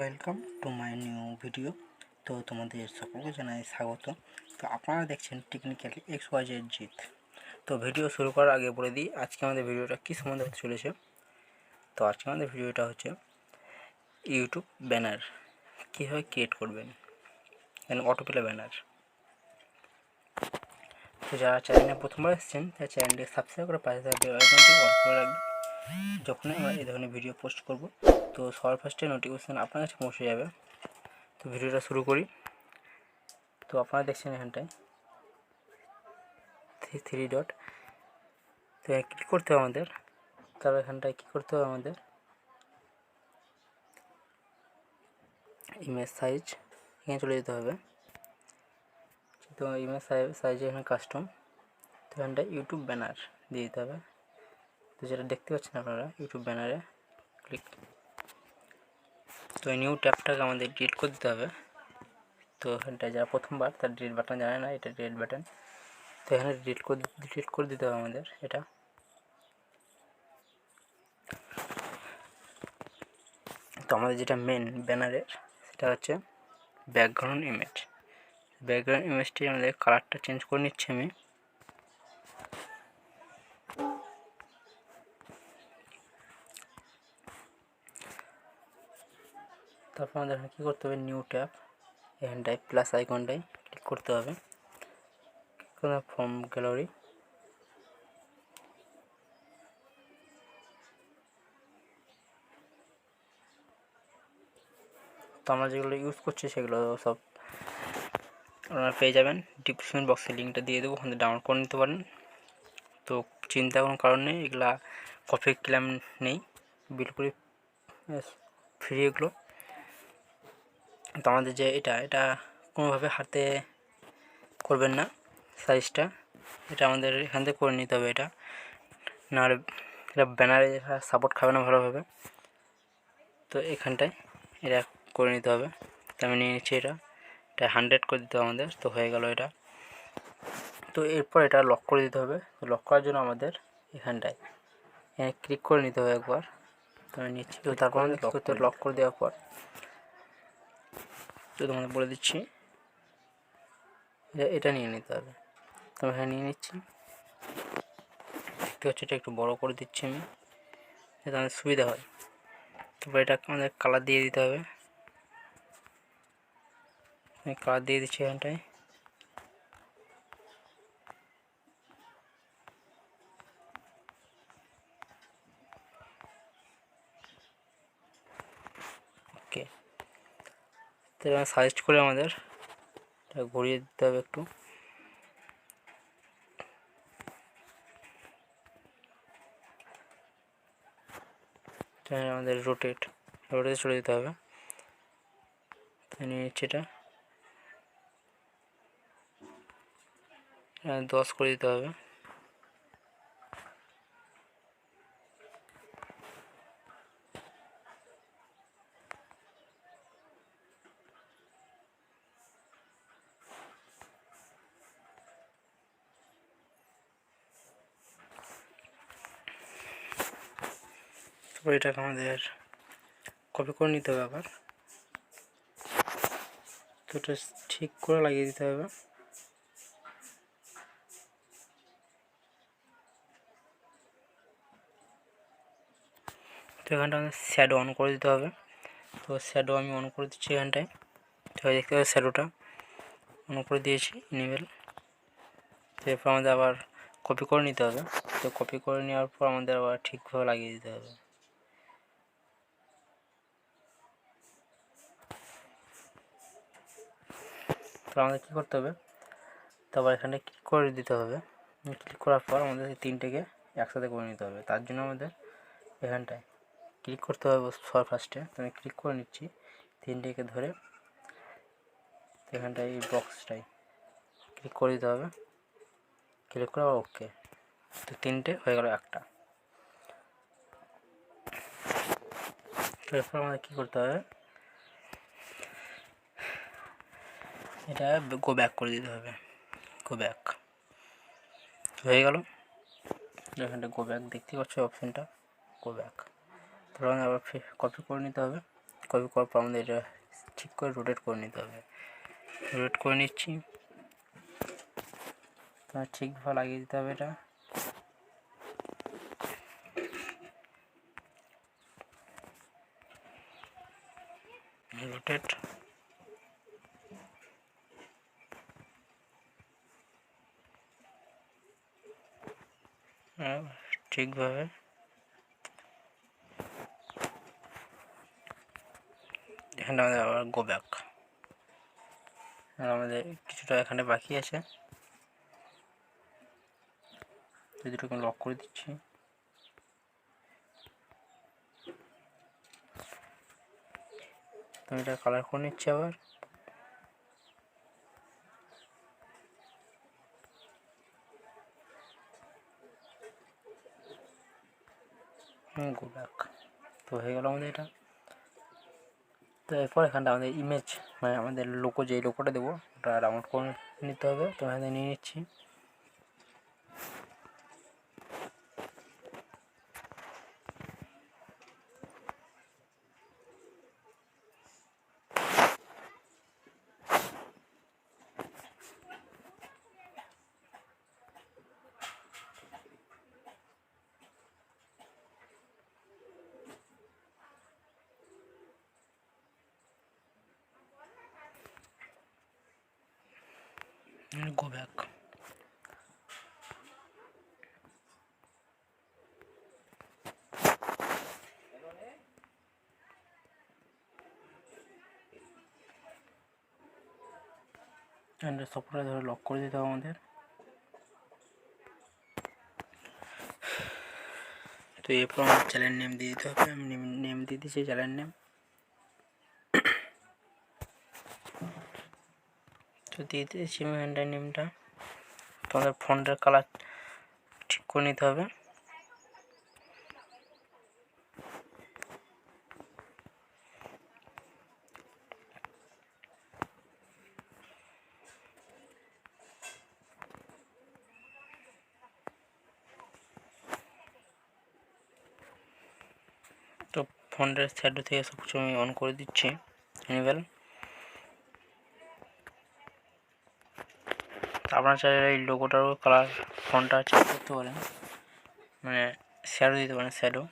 Welcome to my new video. তো তোমাদের সকলকে জানাই স্বাগত। তো আপনারা দেখছেন টেকনিক্যাল XYZ জিত। তো ভিডিও শুরু করার আগে বলে দিই আজকে আমাদের ভিডিওটা কী সম্বন্ধে হতে চলেছে। তো আজকে আমাদের ভিডিওটা হচ্ছে ইউটিউব ব্যানার কীভাবে ক্রিয়েট করবেন, অটোপ্লে ব্যানার। তো যারা চ্যানেলে প্রথমবার এসেছেন তারা চ্যানেলটি সাবস্ক্রাইব করে পাশে থাকা বেল আইকনটি অন করে রাখবেন। যখনই আমরা এই ধরনের ভিডিও পোস্ট করব তো সবার ফার্স্টে নোটিফিকেশান আপনার কাছে পৌঁছে যাবে। তো ভিডিওটা শুরু করি। তো আপনারা দেখছেন এখানটায় থ্রি ডট, তো ক্লিক করতে হবে আমাদের। তারপর এখানটায় কী করতে হবে আমাদের, ইমেজ সাইজ এখানে চলে যেতে হবে। তো ইমেজ সাইজে এখানে কাস্টম, তো এখানটায় ইউটিউব ব্যানার দিয়ে দিতে হবে। তো যেটা দেখতে পাচ্ছেন আপনারা ইউটিউব ব্যানারে ক্লিক। তো এই নিউ ট্যাবটাকে আমাদের ডিলিট করে দিতে হবে। তো এখানটায় যারা প্রথমবার তার ডিলিট বাটন জানে না, এটা ডিলিট বাটন। তো এখানে ডিলিট করে দিতে হবে আমাদের এটা। তো আমাদের যেটা মেন ব্যানারের সেটা হচ্ছে ব্যাকগ্রাউন্ড ইমেজ। ব্যাকগ্রাউন্ড ইমেজটি আমাদের কালারটা চেঞ্জ করে নিচ্ছি আমি। তারপর আমাদের এখানে কী করতে হবে, নিউ ট্যাব এখানটায় প্লাস আইকনটায় ক্লিক করতে হবে। ফ্রম গ্যালারি, তো আমরা যেগুলো ইউজ করছি সেগুলো সব আপনারা পেয়ে যাবেন। ডিসক্রিপশন বক্সে লিঙ্কটা দিয়ে দেবো, ওখানে ডাউনলোড করে নিতে পারেন। তো চিন্তার কোনো কারণ নেই, এগুলা কপি ক্লেম নেই, বিলকুলই ফ্রি এগুলো। তো আমাদের যে এটা কোনোভাবে হাতে করবেন না, সাইজটা এটা আমাদের এখান থেকে করে নিতে হবে। এটা নাহলে এটা ব্যানারে সাপোর্ট খাবে না ভালোভাবে। তো এখানটায় এটা করে নিতে হবে। তো আমি নিয়ে নিচ্ছি এটা 100 করে দিতে হবে আমাদের। তো হয়ে গেল এটা। তো এরপর এটা লক করে দিতে হবে। তো লক করার জন্য আমাদের এখানটায় এখানে ক্লিক করে নিতে হবে একবার। তো আমি নিচ্ছি। তো তারপর আমাদের কী করতে হবে, লক করে দেওয়ার পর তো তোমাদের বলে দিচ্ছি এটা নিয়ে নিতে হবে। তো আমি এখানে নিয়ে নিচ্ছি। দেখতে হচ্ছে এটা একটু বড় করে দিচ্ছি আমি, যাতে আমাদের সুবিধা হয়। তারপর এটা আমাদের কালার দিয়ে দিতে হবে। আমি কালার দিয়ে দিচ্ছি এখানটায়। ওকে, তো এবার সাজেস্ট করে আমাদের এটা ঘুরিয়ে দিতে হবে একটু। আমাদের রোটেটে চলে যেতে হবে। নিয়ে নিচ্ছি এটা 10 করে দিতে হবে। তারপর এটাকে আমাদের কপি করে নিতে হবে আবার। তো এটা ঠিক করে লাগিয়ে দিতে হবে। তো এখানটা আমাদের শ্যাডো অন করে দিতে হবে। তো শ্যাডো আমি অন করে দিচ্ছি এখানটায়। তো দেখতে হবে শ্যাডোটা অন করে দিয়েছি, ইনেবল। তো এরপর আমাদের আবার কপি করে নিতে হবে। তো কপি করে নেওয়ার পর আমাদের আবার ঠিকভাবে লাগিয়ে দিতে হবে। তো আমাদের কী করতে হবে, তারপর এখানে ক্লিক করে দিতে হবে। ক্লিক করার পর আমাদের এই তিনটেকে একসাথে করে নিতে হবে। তার জন্য আমাদের এখানটায় ক্লিক করতে হবে সবার ফার্স্টে। তো আমি ক্লিক করে নিচ্ছি তিনটেকে ধরে। এখানটায় এই বক্সটায় ক্লিক করে দিতে হবে। ক্লিক করে ওকে। তো তিনটে হয়ে গেল একটা। তো এরপর আমাদের কী করতে হবে, এটা গো ব্যাক করে দিতে হবে। গো ব্যাক হয়ে গেল। এখানটা গো ব্যাক দেখতে পাচ্ছ অপশানটা, গো ব্যাক। তারপর আবার কপি করে নিতে হবে। কপি করার পর আমাদের এটা ঠিক করে রোটেট করে নিতে হবে। রোটেট করে নিচ্ছি, তোমার ঠিকভাবে লাগিয়ে দিতে হবে এটা। রোটেট ঠিকভাবে এখানে আমাদের আবার গো ব্যাক। আর আমাদের কিছুটা এখানে বাকি আছে, দুটোকে লক করে দিচ্ছি। তো এটা কালার করে নিচ্ছি আবার। Go back. তো হয়ে গেল আমাদের এটা। তো এরপর এখানটা আমাদের ইমেজ মানে আমাদের লোগো, যে লোগোটা দেবো ওটা ডাউনলোড করে নিতে হবে। তো এখানে নিয়ে নিচ্ছি। Go back. সফটওয়্যার ধরে লক করে দিতে হবে আমাদের। তো এরপর আমার চ্যানেল নেম দিয়ে দিতে হবে। আমি নেম দিয়ে দিচ্ছি চ্যানেল নেম। তো দিয়ে দিয়েছি আমি হ্যান্ডার নেমটা। তোমাদের ফন্টের কালার ঠিক করে নিতে হবে। তো ফন্টের শ্যাডো থেকে সব কিছু আমি অন করে দিচ্ছি এনেবেল। আপনারা চাইলে এই লোগোটারও কালার ফন্টটা চেঞ্জ করতে পারেন, মানে শ্যাডো দিতে পারেন, শ্যাডো।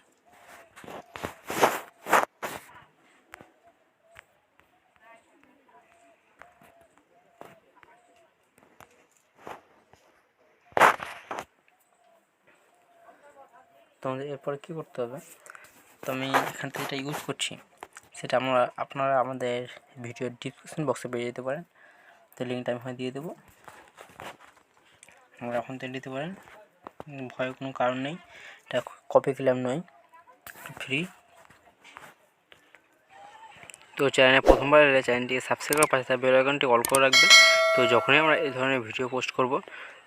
তোমাদের এরপরে কী করতে হবে, তো আমি এখান থেকে যেটা ইউজ করছি সেটা আপনারা আমাদের ভিডিওর ডিসক্রিপশন বক্সে পেয়ে যেতে পারেন। তো লিঙ্কটা আমি দিয়ে দেবো, আমরা এখন থেকে নিতে পারেন, ভয়ের কোনো কারণ নেই। এটা কপি ফিলাম নয়, ফ্রি। তো চ্যানেলে প্রথমবার এলে চ্যানেলটিকে সাবস্ক্রাইব করে পাশে থাকা বেল আইকনটি অল করে রাখবে। তো যখনই আমরা এই ধরনের ভিডিও পোস্ট করব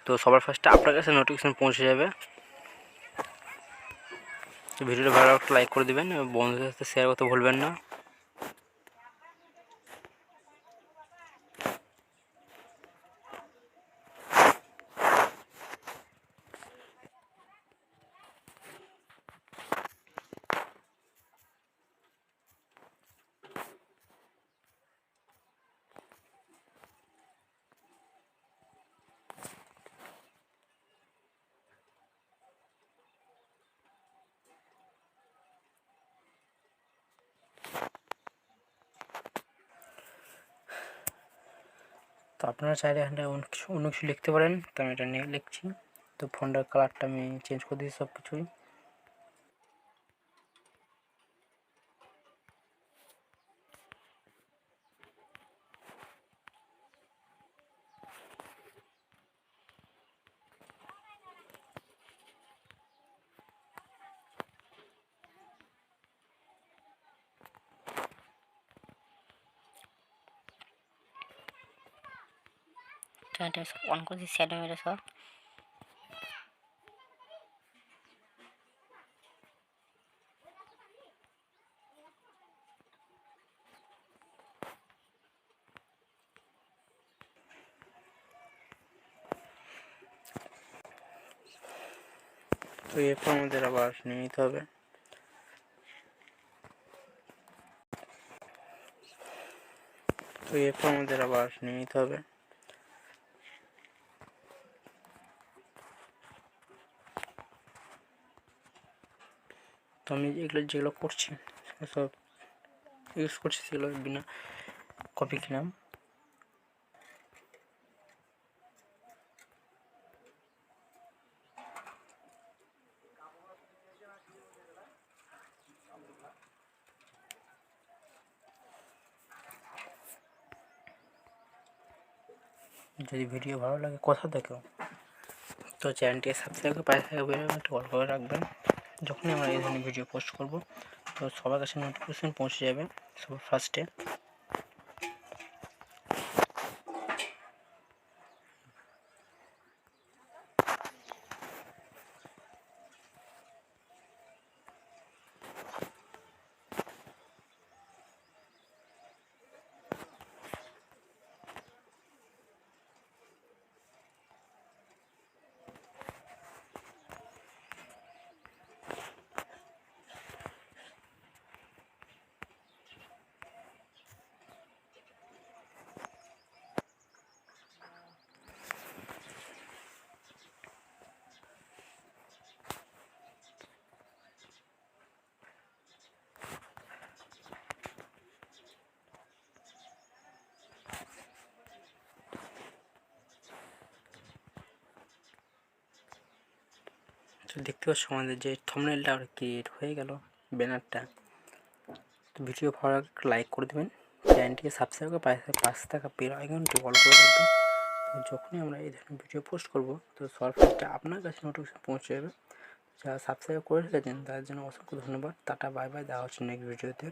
তো সবার ফার্স্টে আপনার কাছে নোটিফিকেশান পৌঁছে যাবে। তো ভিডিওটা ভালো একটা লাইক করে দেবেন, বন্ধুদের সাথে শেয়ার করতে ভুলবেন না। তো আপনারা চাইলে এখানটা অন্য কিছু লিখতে পারেন, তো আমি এটা নিয়ে লিখছি। তো ফোনটার কালারটা আমি চেঞ্জ করে দিয়েছি সব কিছুই। অন করছি শ্যাডো মেরে সব। তো এরপর আমাদের আবার নিয়ে নিতে হবে। তো এরপর আমাদের আবার নিয়ে নিতে হবে। তো আমি এগুলো যেগুলো করছি সব ইউজ করছি, সেগুলো বিনা কপি কিনাম। যদি ভিডিও ভালো লাগে কথা দেখো তো চ্যানেলটিকে সাবস্ক্রাইব করে পাশে থাকা বেল আইকনটি অল করে রাখবেন। যখনই আমরা এই ধরনের ভিডিও পোস্ট করব তো সবার কাছে নোটিফিকেশন পৌঁছে যাবে সবার ফার্স্টে। তো দেখতে পাচ্ছ আমাদের যে থাম্বনেলটা ক্রিয়েট হয়ে গেল, ব্যানারটা। তো ভিডিও ভালো লাগলে লাইক করে দেবেন, চ্যানেলটিকে সাবস্ক্রাইব করে পাশে থাকা বেল আইকনটি অল করে রাখবেন। তো যখনই আমরা এই ধরনের ভিডিও পোস্ট করব তো সবার ফার্স্টে আপনার কাছে নোটিফিকেশন পৌঁছে যাবে। যারা সাবস্ক্রাইব করে রেখেছেন তাদের জন্য অসংখ্য ধন্যবাদ। টাটা বাই বাই, দেখা হচ্ছে নেক্সট ভিডিওতে।